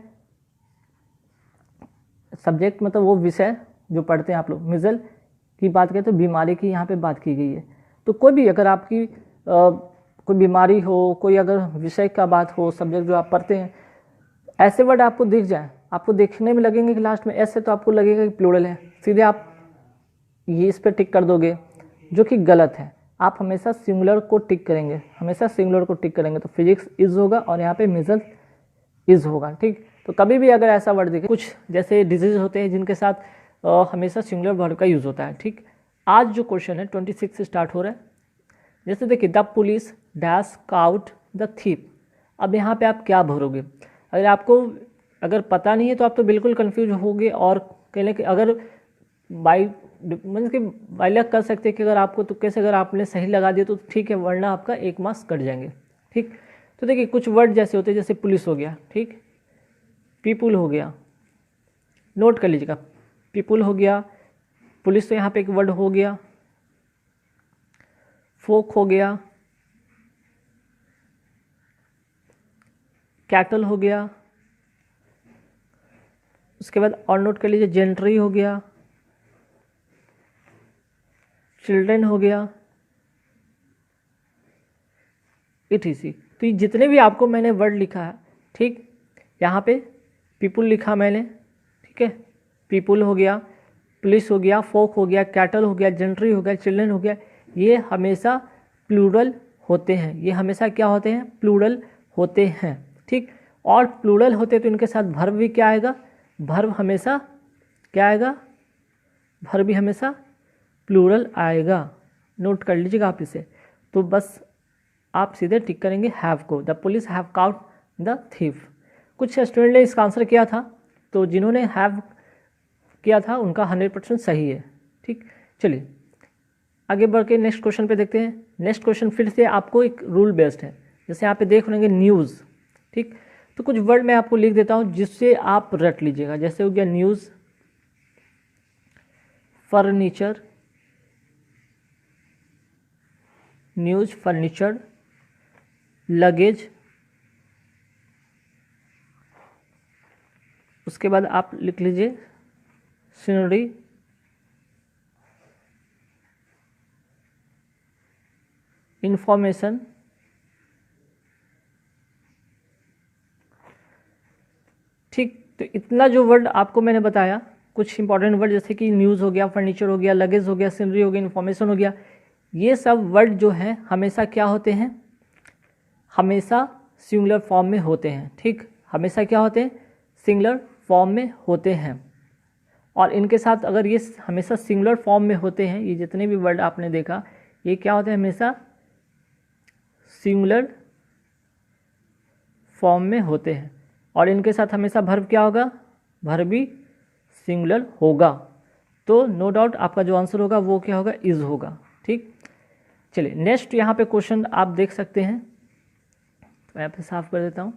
सब्जेक्ट मतलब वो विषय जो पढ़ते हैं आप लोग। मिजल की बात करें तो बीमारी की यहाँ पे बात की गई है। तो कोई भी अगर आपकी कोई बीमारी हो, कोई अगर विषय का बात हो, सब्जेक्ट जो आप पढ़ते हैं, ऐसे वर्ड आपको दिख जाए, आपको देखने में लगेंगे कि लास्ट में ऐसे, तो आपको लगेगा कि प्लूरल है, सीधे आप ये इस पर टिक कर दोगे, जो कि गलत है। आप हमेशा सिंगुलर को टिक करेंगे, हमेशा सिंगुलर को टिक करेंगे, तो फिजिक्स इज होगा और यहाँ पे मिजल इज होगा, ठीक। तो कभी भी अगर ऐसा वर्ड दिखे, कुछ जैसे डिजीज होते हैं जिनके साथ हमेशा सिंगुलर वर्ड का यूज़ होता है, ठीक। आज जो क्वेश्चन है 26 से स्टार्ट हो रहा है। जैसे देखिए, the police dash cout the thief. अब यहाँ पे आप क्या भरोगे, अगर पता नहीं है तो आप तो बिल्कुल कंफ्यूज होगे, और कहने के अगर मीन्स कि बाइलक कर सकते हैं कि अगर आपको तुक्के से अगर आपने सही लगा दिया तो ठीक है, वरना आपका 1 मार्क्स कट जाएंगे, ठीक। तो देखिए कुछ वर्ड जैसे होते हैं, जैसे पुलिस हो गया, ठीक, पीपुल हो गया, नोट कर लीजिएगा, पीपुल हो गया, पुलिस तो यहाँ पे एक वर्ड हो गया, फोक हो गया, कैटल हो गया, उसके बाद और नोट कर लीजिए जेंट्री हो गया, चिल्ड्रन हो गया, etc। तो ये जितने भी आपको मैंने वर्ड लिखा है, ठीक, यहाँ पे पीपुल लिखा मैंने, ठीक है, पीपुल हो गया, पुलिस हो गया, फोक हो गया, कैटल हो गया, जेंट्री हो गया, चिल्ड्रन हो गया, ये हमेशा प्लूरल होते हैं। ये हमेशा क्या होते हैं? प्लूरल होते हैं, ठीक। और प्लूरल होते तो इनके साथ भर्ब भी क्या आएगा? भर्ब हमेशा क्या आएगा? भर्ब भी हमेशा प्लूरल आएगा। नोट कर लीजिएगा आप इसे। तो बस आप सीधे टिक करेंगे हैव को, the police have cout the thief. कुछ स्टूडेंट ने इसका आंसर किया था, तो जिन्होंने हैव किया था उनका 100% सही है, ठीक। चलिए आगे बढ़ के नेक्स्ट क्वेश्चन पे देखते हैं। नेक्स्ट क्वेश्चन फिर से आपको एक रूल बेस्ड है। जैसे यहाँ पे देख लेंगे न्यूज़, ठीक, तो कुछ वर्ड मैं आपको लिख देता हूँ जिससे आप रट लीजिएगा। जैसे हो गया news, furniture, news, furniture, luggage, उसके बाद आप लिख लीजिए सीनरी, इंफॉर्मेशन, ठीक। तो इतना जो वर्ड आपको मैंने बताया, कुछ इंपॉर्टेंट वर्ड जैसे कि न्यूज़ हो गया, फर्नीचर हो गया, लगेज हो गया, सीनरी हो गया, इंफॉर्मेशन हो गया, ये सब वर्ड जो हैं हमेशा क्या होते हैं? हमेशा सिंगुलर फॉर्म में होते हैं, ठीक। हमेशा क्या होते हैं? सिंगुलर फॉर्म में होते हैं। और इनके साथ अगर ये हमेशा सिंगुलर फॉर्म में होते हैं, ये जितने भी वर्ड आपने देखा, ये क्या होते हैं? हमेशा सिंगुलर फॉर्म में होते हैं। और इनके साथ हमेशा भर्ब क्या होगा? भर्ब भी सिंगुलर होगा। तो नो डाउट आपका जो आंसर होगा वो क्या होगा? इज होगा, ठीक। चलिए नेक्स्ट यहाँ पे क्वेश्चन आप देख सकते हैं, तो यहाँ पे साफ कर देता हूँ।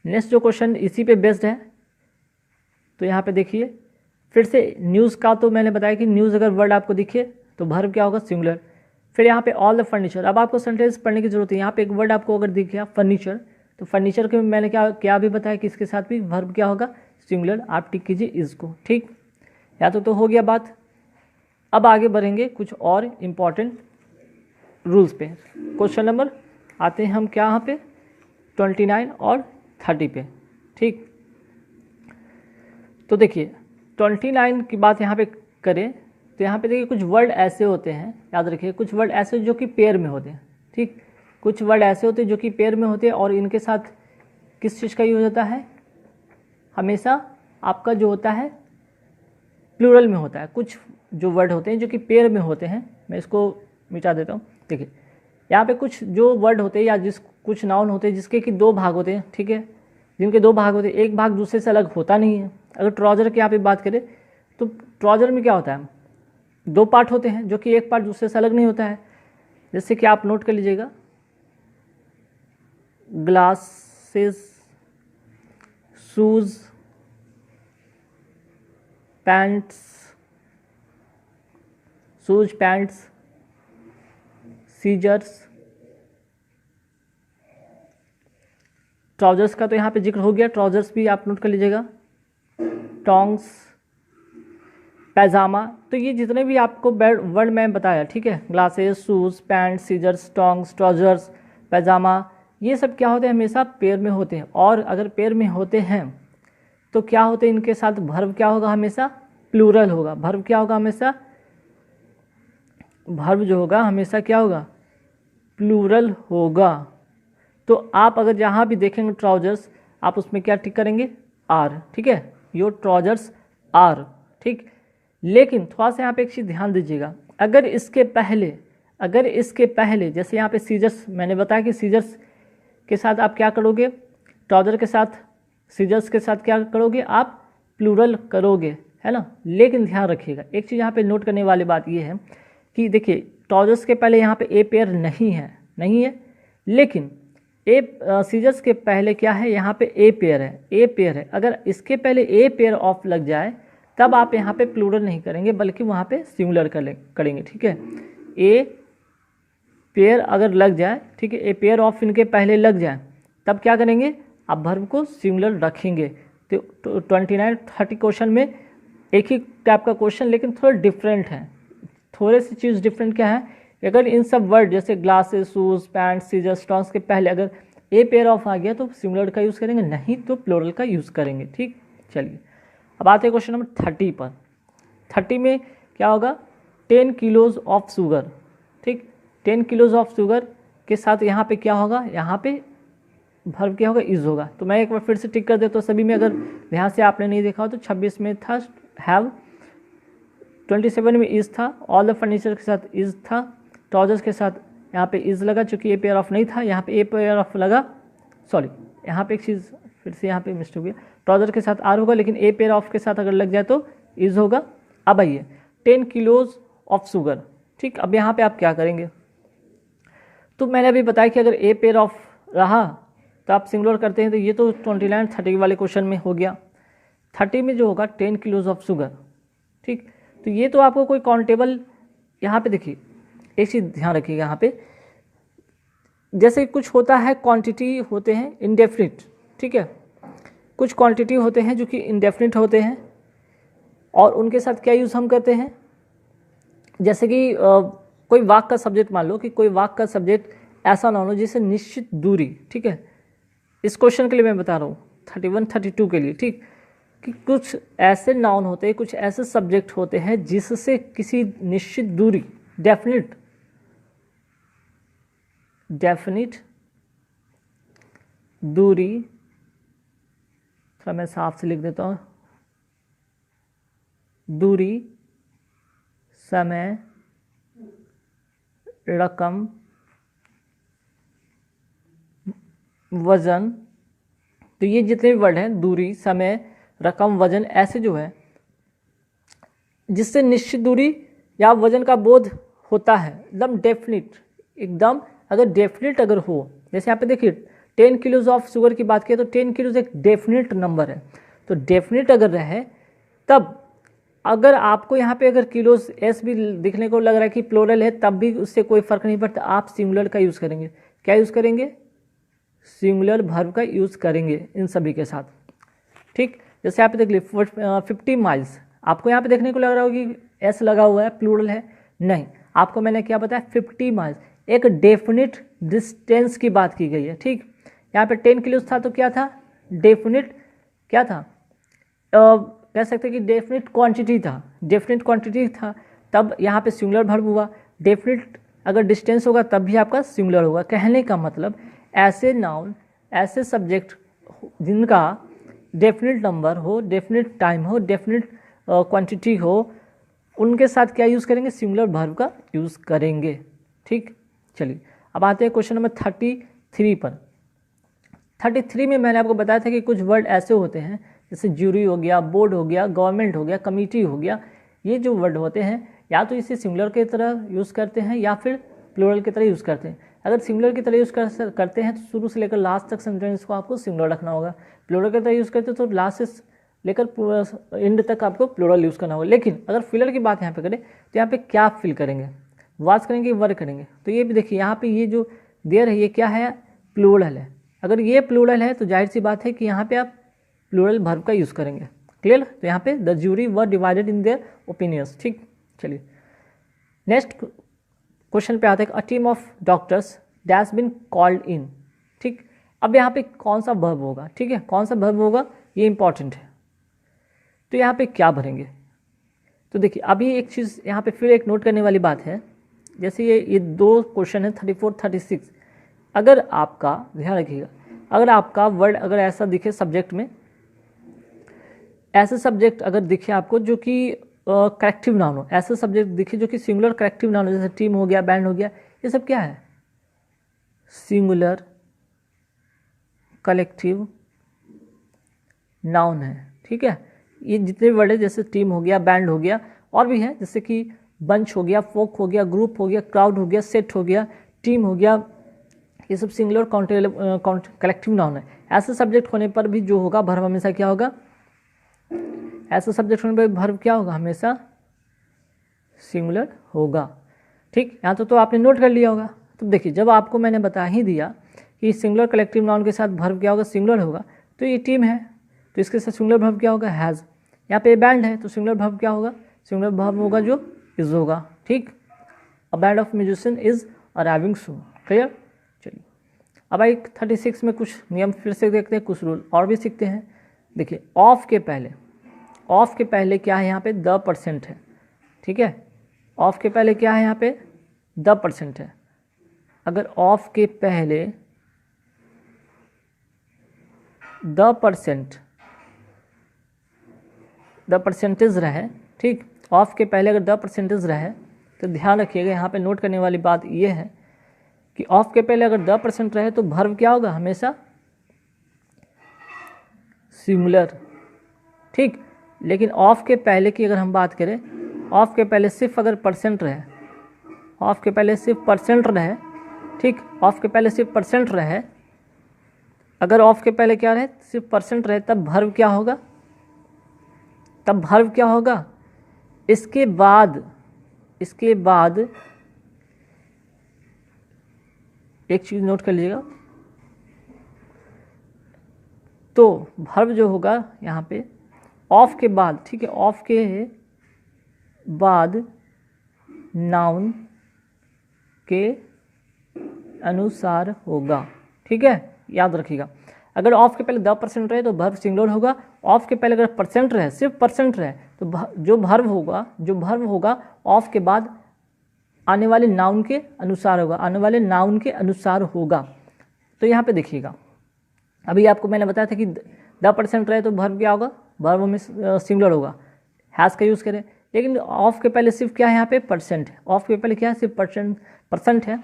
नेक्स्ट जो क्वेश्चन इसी पे बेस्ड है, तो यहाँ पे देखिए फिर से न्यूज़ का तो मैंने बताया कि न्यूज़ अगर वर्ड आपको दिखे तो भर्ब क्या होगा? सिंगुलर। फिर यहाँ पे ऑल द फर्नीचर, अब आपको सेंटेंस पढ़ने की जरूरत है। यहाँ पे एक वर्ड आपको अगर दिख गया फर्नीचर, तो फर्नीचर के मैंने क्या भी बताया कि इसके साथ भी भर्ब क्या होगा? सिंगुलर। आप टिक कीजिए इसको, ठीक। या तो हो गया बात। अब आगे बढ़ेंगे कुछ और इम्पॉर्टेंट रूल्स पे। क्वेश्चन नंबर आते हैं हम क्या यहाँ पे 29 और 30 पे, ठीक। तो देखिए 29 की बात यहाँ पे करें तो यहाँ पे देखिए कुछ वर्ड ऐसे होते हैं, याद रखिए, कुछ वर्ड ऐसे जो कि पेयर में होते हैं, ठीक। कुछ वर्ड ऐसे होते हैं जो कि पेयर में होते हैं और इनके साथ किस चीज़ का यूज होता है? हमेशा आपका जो होता है प्लूरल में होता है। कुछ जो वर्ड होते हैं जो कि पेयर में होते हैं, मैं इसको मिटा देता हूँ। देखिए यहाँ पे कुछ जो वर्ड होते हैं या कुछ नाउन होते हैं जिसके कि दो भाग होते हैं, ठीक है, जिनके दो भाग होते हैं, एक भाग दूसरे से अलग होता नहीं है। अगर ट्राउज़र की यहाँ पे बात करें तो ट्राउज़र में क्या होता है? दो पार्ट होते हैं जो कि एक पार्ट दूसरे से अलग नहीं होता है। जैसे कि आप नोट कर लीजिएगा, glasses, shoes, pants, shoes, pants, scissors, trousers का तो यहाँ पे जिक्र हो गया, ट्राउजर्स भी आप नोट कर लीजिएगा, टोंग्स, पैजामा। तो ये जितने भी आपको वर्ड मैं बताया, ठीक है, glasses, shoes, pants, scissors, tongs, trousers, pyjama, ये सब क्या होते हैं? हमेशा पेयर में होते हैं। और अगर पेयर में होते हैं तो क्या होते हैं? इनके साथ भर्ब क्या होगा? हमेशा प्लूरल होगा। भर्ब क्या होगा? हमेशा भर्ब जो होगा हमेशा क्या होगा? प्लूरल होगा। तो आप अगर जहाँ भी देखेंगे ट्राउजर्स, आप उसमें क्या टिक करेंगे? आर, ठीक है, योर ट्राउजर्स आर, ठीक। लेकिन थोड़ा सा यहाँ पे एक चीज़ ध्यान दीजिएगा, अगर इसके पहले जैसे यहाँ पे सीजर्स, मैंने बताया कि सीजर्स के साथ आप क्या करोगे? ट्राउजर के साथ, सीजर्स के साथ क्या करोगे? आप प्लूरल करोगे, है ना। लेकिन ध्यान रखिएगा एक चीज़ यहाँ पे नोट करने वाली बात ये है कि देखिए ट्राउजर्स के पहले यहाँ पे ए पेयर नहीं है, लेकिन सीजर्स के पहले क्या है? यहाँ पे ए पेयर है। अगर इसके पहले ए पेयर ऑफ लग जाए तब आप यहाँ पे प्लूरल नहीं करेंगे बल्कि वहाँ पे सिंगुलर करेंगे, ठीक है। ए पेयर अगर लग जाए, ठीक है, ए पेयर ऑफ इनके पहले लग जाए, तब क्या करेंगे, आप वर्ब को सिंगुलर रखेंगे। तो 29-30 क्वेश्चन में एक ही टाइप का क्वेश्चन, लेकिन थोड़ा डिफरेंट है। थोड़े सी चीज़ डिफरेंट क्या है, अगर इन सब वर्ड जैसे glasses, shoes, pant, scissor, stocks के पहले अगर ए पेयर ऑफ आ गया तो सिंगुलर का यूज़ करेंगे, नहीं तो प्लूरल का यूज़ करेंगे। ठीक, चलिए अब आते हैं क्वेश्चन नंबर 30 पर। 30 में क्या होगा, 10 किलोज ऑफ शुगर। ठीक, 10 किलोज ऑफ शुगर के साथ यहाँ पे क्या होगा, यहाँ पे वर्ब क्या होगा, इज होगा। तो मैं एक बार फिर से टिक कर देता हूँ सभी में, अगर ध्यान से आपने नहीं देखा हो तो 26 में था हैव, 27 में इज था, ऑल द फर्नीचर के साथ इज था, ट्राउजर्स के साथ यहाँ पे इज लगा, चूँकि ए पेयर ऑफ नहीं था, यहाँ पे ए पेयर ऑफ लगा, सॉरी यहाँ पे एक चीज़ फिर से यहाँ पे मिस्टेक हो गया, ट्राउजर के साथ आर होगा, लेकिन ए पेयर ऑफ के साथ अगर लग जाए तो इज होगा। अब आइए 10 किलोज ऑफ शुगर। ठीक, अब यहाँ पे आप क्या करेंगे, तो मैंने अभी बताया कि अगर ए पेयर ऑफ रहा तो आप सिंगुलर करते हैं, तो ये तो 29-30 वाले क्वेश्चन में हो गया। 30 में जो होगा 10 किलोज ऑफ शुगर। ठीक, तो ये तो आपको कोई काउंटेबल, यहाँ पे देखिए एक चीज़ ध्यान रखिएगा, यहाँ पे जैसे कुछ होता है क्वांटिटी होते हैं इंडेफिनिट, ठीक है, कुछ क्वांटिटी होते हैं जो कि इंडेफिनिट होते हैं, और उनके साथ क्या यूज़ हम करते हैं, जैसे कि कोई वाक्य का सब्जेक्ट, मान लो कि कोई वाक्य का सब्जेक्ट ऐसा ना हो जिससे निश्चित दूरी, ठीक है, इस क्वेश्चन के लिए मैं बता रहा हूँ 31-32 के लिए, ठीक, कि कुछ ऐसे नाउन होते हैं, कुछ ऐसे सब्जेक्ट होते हैं जिससे किसी निश्चित दूरी, डेफिनिट दूरी, थोड़ा मैं साफ से लिख देता हूँ, दूरी, समय, रकम, वजन, तो ये जितने भी वर्ड हैं, दूरी, समय, रकम, वजन, ऐसे जो है जिससे निश्चित दूरी या वजन का बोध होता है, एकदम डेफिनिट, एकदम अगर डेफिनिट अगर हो, जैसे यहाँ पे देखिए 10 किलोज ऑफ शुगर की बात करें तो 10 किलोज एक डेफिनिट नंबर है, तो डेफिनिट अगर रहे तब, अगर आपको यहाँ पे अगर किलोज एस भी दिखने को लग रहा है कि प्लोरल है, तब भी उससे कोई फर्क नहीं पड़ता, आप सिंगुलर का यूज़ करेंगे। क्या यूज़ करेंगे, सिंगुलर वर्ब का यूज़ करेंगे इन सभी के साथ। ठीक, जैसे आप देख लीजिए 50 माइल्स, आपको यहाँ पे देखने को लग रहा होगा कि एस लगा हुआ है, प्लूरल है, नहीं, आपको मैंने क्या बताया, 50 माइल्स एक डेफिनिट डिस्टेंस की बात की गई है। ठीक, यहाँ पे 10 किलोज था तो क्या था, डेफिनिट क्या था, कह सकते हैं कि डेफिनिट क्वांटिटी था, डेफिनिट क्वांटिटी था, तब यहाँ पे सिंगुलर वर्ब हुआ। डेफिनिट अगर डिस्टेंस होगा तब भी आपका सिंगुलर होगा। कहने का मतलब ऐसे नाउन, ऐसे सब्जेक्ट जिनका डेफिनिट नंबर हो, डेफिनिट टाइम हो, डेफिनिट क्वांटिटी हो, उनके साथ क्या यूज़ करेंगे, सिंगुलर वर्ब का यूज़ करेंगे। ठीक, चलिए अब आते हैं क्वेश्चन नंबर 33 पर। 33 में मैंने आपको बताया था कि कुछ वर्ड ऐसे होते हैं जैसे ज्यूरी हो गया, बोर्ड हो गया, गवर्नमेंट हो गया, कमिटी हो गया, ये जो वर्ड होते हैं या तो इसे सिंगुलर की तरह यूज़ करते हैं या फिर प्लूरल की तरह यूज़ करते हैं। अगर सिंगुलर की तरह यूज़ करते हैं तो शुरू से लेकर लास्ट तक सेंटेंस को आपको सिंगुलर रखना होगा। प्लूरल की तरह यूज़ करते हैं तो लास्ट से लेकर एंड तक आपको प्लूरल यूज़ करना होगा। लेकिन अगर फिलर की बात यहाँ पे करें तो यहाँ पे क्या फिल करेंगे, वाज करेंगे, वर करेंगे, तो ये भी देखिए यहाँ पे ये जो देर है ये क्या है, प्लूरल है। अगर ये प्लूरल है तो जाहिर सी बात है कि यहाँ पे आप प्लूरल वर्ब का यूज़ करेंगे। क्लियर, तो यहाँ पे the jury were divided in their opinions. ठीक, चलिए नेक्स्ट क्वेश्चन पे आते हैं, a team of doctors dash bin called in. ठीक, अब यहाँ पे कौन सा वर्ब होगा, ठीक है, कौन सा वर्ब होगा ये इंपॉर्टेंट है। तो यहाँ पे क्या भरेंगे, तो देखिए अभी एक चीज़ यहाँ पे फिर एक नोट करने वाली बात है, जैसे ये दो क्वेश्चन है 34-36, अगर आपका ध्यान रखिएगा, अगर आपका वर्ड अगर ऐसा दिखे सब्जेक्ट में, ऐसे सब्जेक्ट अगर दिखे आपको जो कि करेक्टिव नाउन हो, ऐसे सब्जेक्ट दिखे जो कि सिंगुलर करेक्टिव नाउन हो, जैसे टीम हो गया, बैंड हो गया, ये सब क्या है, सिंगुलर कलेक्टिव नाउन है। ठीक है, ये जितने वर्ड है जैसे टीम हो गया, बैंड हो गया, और भी है जैसे कि बंच हो गया, फोक हो गया, ग्रुप हो गया, क्राउड हो गया, सेट हो गया, टीम हो गया, ये सब सिंगुलर कलेक्टिव नाउन है। ऐसे सब्जेक्ट होने पर भी जो होगा वर्ब हमेशा क्या होगा, ऐसे सब्जेक्ट होने पर वर्ब क्या होगा, हमेशा सिंगुलर होगा। ठीक, यहाँ तो आपने नोट कर लिया होगा। तो देखिए जब आपको मैंने बता ही दिया कि सिंगुलर कलेक्टिव नाउन के साथ वर्ब क्या होगा, सिंगुलर होगा, तो ये टीम है तो इसके साथ सिंगुलर वर्ब क्या होगा, हैज़। यहाँ पे बैंड है तो सिंगुलर वर्ब क्या होगा, सिंगुलर वर्ब होगा जो इज होगा, ठीक। A band of musician is arriving soon, clear. चलिए अब आई 36 में कुछ नियम फिर से देखते हैं, कुछ रूल और भी सीखते हैं। देखिए ऑफ के पहले क्या है, यहाँ पे द परसेंट है, ठीक है। ऑफ के पहले क्या है, यहाँ पे द परसेंट है। अगर ऑफ के पहले द परसेंटेज रहे, ठीक, ऑफ के पहले अगर द परसेंटेज रहे तो ध्यान रखिएगा, यहाँ पे नोट करने वाली बात ये है कि ऑफ के पहले अगर द परसेंट रहे तो वर्ब क्या होगा, हमेशा सिंगुलर, ठीक। लेकिन ऑफ के पहले की अगर हम बात करें, ऑफ के पहले सिर्फ अगर परसेंट रहे, ऑफ के पहले सिर्फ परसेंट रहे, ठीक, ऑफ के पहले सिर्फ परसेंट रहे, अगर ऑफ के पहले क्या रहे, सिर्फ परसेंट रहे, तब वर्ब क्या होगा, इसके बाद एक चीज़ नोट कर लीजिएगा, तो वर्ब जो होगा यहाँ पे ऑफ के बाद, ठीक है, ऑफ के बाद नाउन के अनुसार होगा, ठीक है, याद रखिएगा। अगर ऑफ के पहले द परसेंट रहे तो वर्ब सिंगुलर होगा, ऑफ के पहले अगर परसेंट रहे, सिर्फ परसेंट रहे, तो जो वर्ब होगा ऑफ के बाद आने वाले नाउन के अनुसार होगा, तो यहाँ पे देखिएगा, अभी आपको मैंने बताया था कि द परसेंट रहे तो वर्ब क्या होगा, वर्ब में सिंगुलर होगा, हैज़ का यूज़ करें। लेकिन ऑफ के पहले सिर्फ क्या है, यहाँ पे परसेंट है, ऑफ के पहले क्या है, सिर्फ परसेंट है,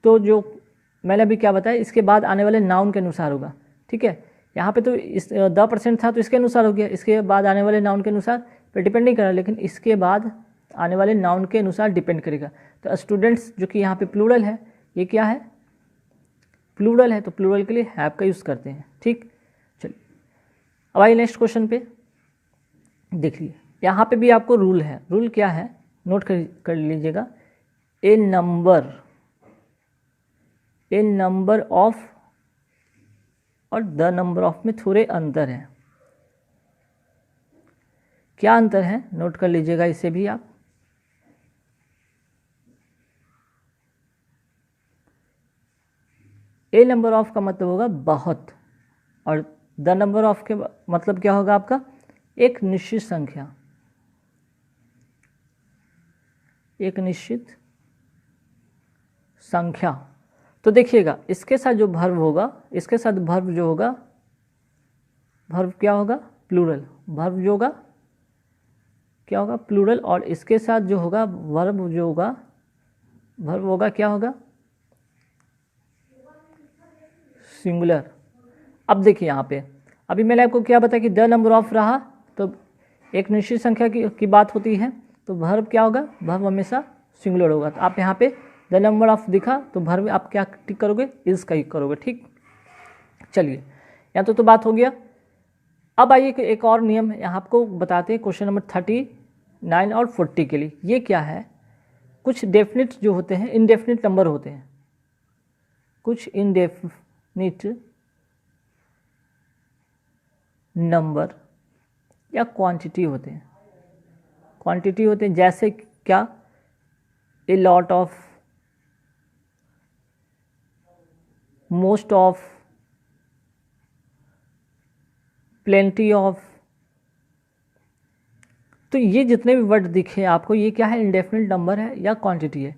तो जो मैंने अभी क्या बताया, इसके बाद आने वाले नाउन के अनुसार होगा, ठीक है। यहाँ पे तो इस द परसेंट था तो इसके अनुसार हो गया, इसके बाद आने वाले नाउन के अनुसार पे डिपेंड नहीं करा, लेकिन इसके बाद आने वाले नाउन के अनुसार डिपेंड करेगा। तो स्टूडेंट्स जो कि यहाँ पे प्लूरल है, ये क्या है, प्लूरल है, तो प्लूरल के लिए हैव का यूज़ करते हैं, ठीक। चलिए अब आइए नेक्स्ट क्वेश्चन पे, देखिए यहाँ पे भी आपको रूल है, रूल क्या है, नोट कर लीजिएगा। ए नंबर ऑफ और द नंबर ऑफ में थोड़े अंतर हैं, क्या अंतर है, नोट कर लीजिएगा इसे भी आप। ए नंबर ऑफ का मतलब होगा बहुत, और द नंबर ऑफ के मतलब क्या होगा आपका, एक निश्चित संख्या, एक निश्चित संख्या। तो देखिएगा इसके साथ जो वर्ब होगा, इसके साथ वर्ब जो होगा, वर्ब क्या होगा, प्लूरल, वर्ब जो होगा क्या होगा, प्लूरल, और इसके साथ जो होगा वर्ब जो होगा, वर्ब होगा क्या होगा, सिंगुलर। अब देखिए यहाँ पे अभी मैंने आपको क्या बताया कि द नंबर ऑफ रहा तो एक निश्चित संख्या की बात होती है, तो वर्ब क्या होगा, वर्ब हमेशा सिंगुलर होगा। तो आप यहाँ पे द नंबर ऑफ दिखा तो वर्ब आप क्या टिक करोगे, इज का ही करोगे, ठीक। चलिए यहाँ तो बात हो गया। अब आइए एक और नियम यहाँ आपको बताते हैं क्वेश्चन नंबर 39 और 40 के लिए। ये क्या है, कुछ डेफिनिट जो होते हैं, इनडेफिनिट नंबर होते हैं, कुछ इनडेफिनिट नंबर या क्वांटिटी होते हैं, जैसे क्या, ए lot of, most of, plenty of. तो ये जितने भी वर्ड दिखे आपको, ये क्या है, इंडेफिनिट नंबर है या क्वांटिटी है।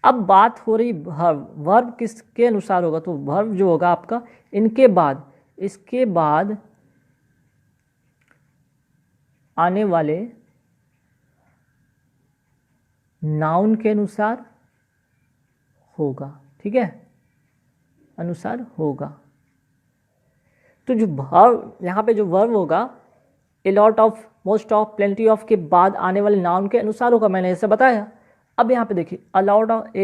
अब बात हो रही वर्ब किसके अनुसार होगा, तो वर्ब जो होगा आपका इनके बाद, इसके बाद आने वाले नाउन के अनुसार होगा, ठीक है, अनुसार होगा। तो जो वर्ब यहाँ पे जो वर्ब होगा, ए lot of, most of, plenty of के बाद आने वाले नाउन के अनुसार होगा, मैंने ऐसे बताया। अब यहाँ पे देखिए ए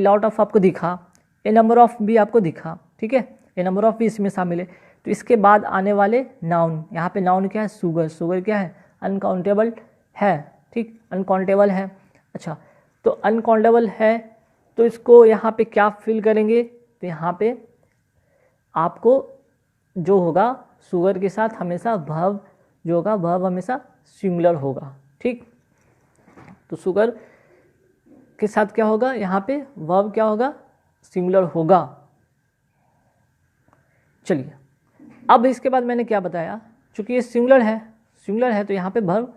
लॉट ऑफ आपको दिखा, ए नंबर ऑफ भी आपको दिखा, ठीक है, ए नंबर ऑफ भी इसमें शामिल है। तो इसके बाद आने वाले नाउन, यहाँ पे नाउन क्या है, शुगर क्या है, अनकाउंटेबल है, ठीक, अनकाउंटेबल है। अच्छा, तो अनकाउंटेबल है तो इसको यहाँ पे क्या फिल करेंगे, तो यहाँ पे आपको जो होगा शुगर के साथ हमेशा वर्ब जो होगा वर्ब हमेशा सिंगुलर होगा, ठीक। तो शुगर के साथ क्या होगा, यहाँ पे वर्ब क्या होगा, सिंगुलर होगा। चलिए अब इसके बाद मैंने क्या बताया, चूंकि ये सिंगुलर है तो यहाँ पे वर्ब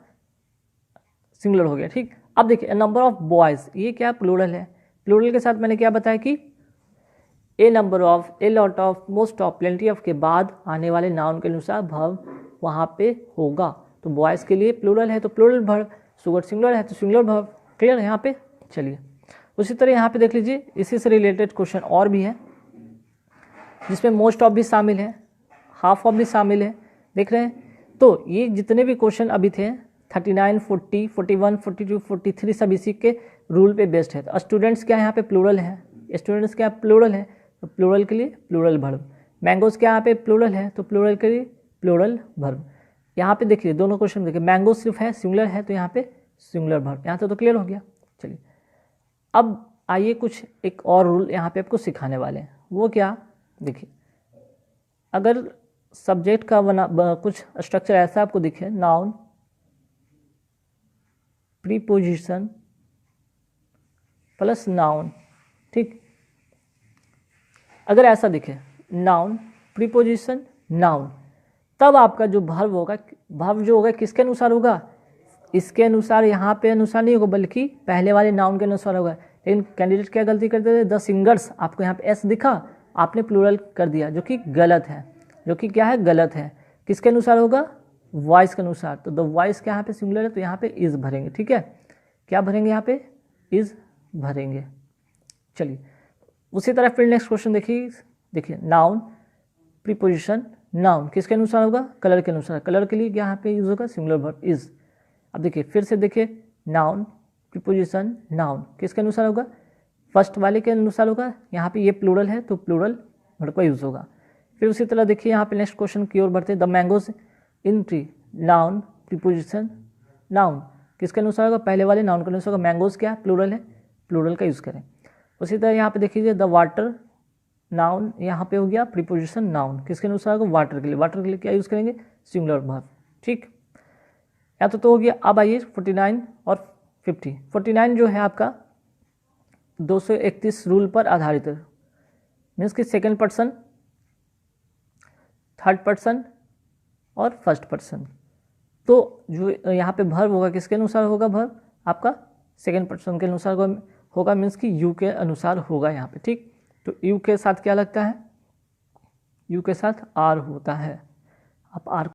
सिंगुलर हो गया, ठीक। अब देखिए नंबर ऑफ बॉयज़, ये क्या प्लूरल है, प्लूरल के साथ मैंने क्या बताया कि a number of, a lot of, most of, plenty of के बाद आने वाले नाउन के अनुसार वर्ब वहाँ पे होगा। तो बॉयज़ के लिए प्लूरल है तो प्लूरल वर्ब, शुगर सिंगुलर है तो सिंगुलर वर्ब, क्लियर है यहाँ पे। चलिए उसी तरह यहाँ पे देख लीजिए, इसी से रिलेटेड क्वेश्चन और भी है जिसमें मोस्ट ऑफ भी शामिल है, हाफ ऑफ भी शामिल है, देख रहे हैं। तो ये जितने भी क्वेश्चन अभी थे 39, 40, 41, 42, 43 सब इसी के रूल पे बेस्ड है। तो स्टूडेंट्स क्या यहाँ पे प्लूरल है, स्टूडेंट्स क्या प्लूरल है, तो प्लूरल के लिए प्लूरल वर्ब। मैंगोज क्या यहाँ पे प्लूरल है तो प्लूरल के लिए प्लूरल वर्ब। यहाँ पे देखिए दोनों क्वेश्चन देखिए, मैंगो सिर्फ है सिंगुलर है तो यहाँ पे सिंगुलर वर्ब, यहाँ तो क्लियर हो गया। चलिए अब आइए कुछ एक और रूल यहाँ पे आपको सिखाने वाले हैं, वो क्या, देखिए अगर सब्जेक्ट का कुछ स्ट्रक्चर ऐसा आपको दिखे, नाउन, प्रीपोजिशन प्लस नाउन, ठीक। अगर ऐसा दिखे नाउन प्रीपोजिशन नाउन, तब आपका जो वर्ब होगा, वर्ब जो होगा किसके अनुसार होगा, इसके अनुसार, यहाँ पे अनुसार नहीं होगा बल्कि पहले वाले नाउन के अनुसार होगा। लेकिन कैंडिडेट क्या गलती करते थे, द सिंगर्स, आपको यहाँ पे एस दिखा, आपने प्लूरल कर दिया जो कि गलत है, जो कि क्या है गलत है। किसके अनुसार होगा, वॉइस के अनुसार। तो द वॉइस क्या यहाँ पे सिंगुलर है तो यहाँ पे इज भरेंगे, ठीक है। क्या भरेंगे यहाँ पे, इज भरेंगे। चलिए उसी तरह फिर नेक्स्ट क्वेश्चन देखिए नाउन प्रीपोजिशन नाउन किसके अनुसार होगा, कलर के अनुसार। कलर के लिए यहाँ पे यूज होगा सिंगुलर वर्ब इज। अब देखिए फिर से देखिए नाउन प्रीपोजिशन नाउन किसके अनुसार होगा, फर्स्ट वाले के अनुसार होगा। यहाँ पे ये प्लूरल है तो प्लूरल वर्ब का यूज होगा। फिर उसी तरह देखिए यहाँ पे नेक्स्ट क्वेश्चन की ओर बढ़ते, the mangoes in tree, noun preposition noun किसके अनुसार होगा, पहले वाले नाउन के अनुसार होगा। मैंगोज क्या प्लूरल है, प्लूरल का यूज़ करें। उसी तरह यहाँ पे देखिए द वाटर, नाउन यहाँ पे हो गया प्रीपोजिशन नाउन किसके अनुसार होगा, वाटर के लिए। वाटर के लिए क्या यूज़ करेंगे, सिंगुलर वर्ब, ठीक। या तो हो गया। अब आइए 49 और 50। 49 जो है आपका 231 रूल पर आधारित है, मीन्स कि सेकेंड पर्सन, थर्ड पर्सन और फर्स्ट पर्सन। तो जो यहाँ पे वर्ब होगा किसके अनुसार होगा, वर्ब आपका सेकेंड पर्सन के अनुसार होगा, मीन्स कि यू के अनुसार होगा यहाँ पे, ठीक। तो यू के साथ क्या लगता है, यू के साथ आर होता है। आप आर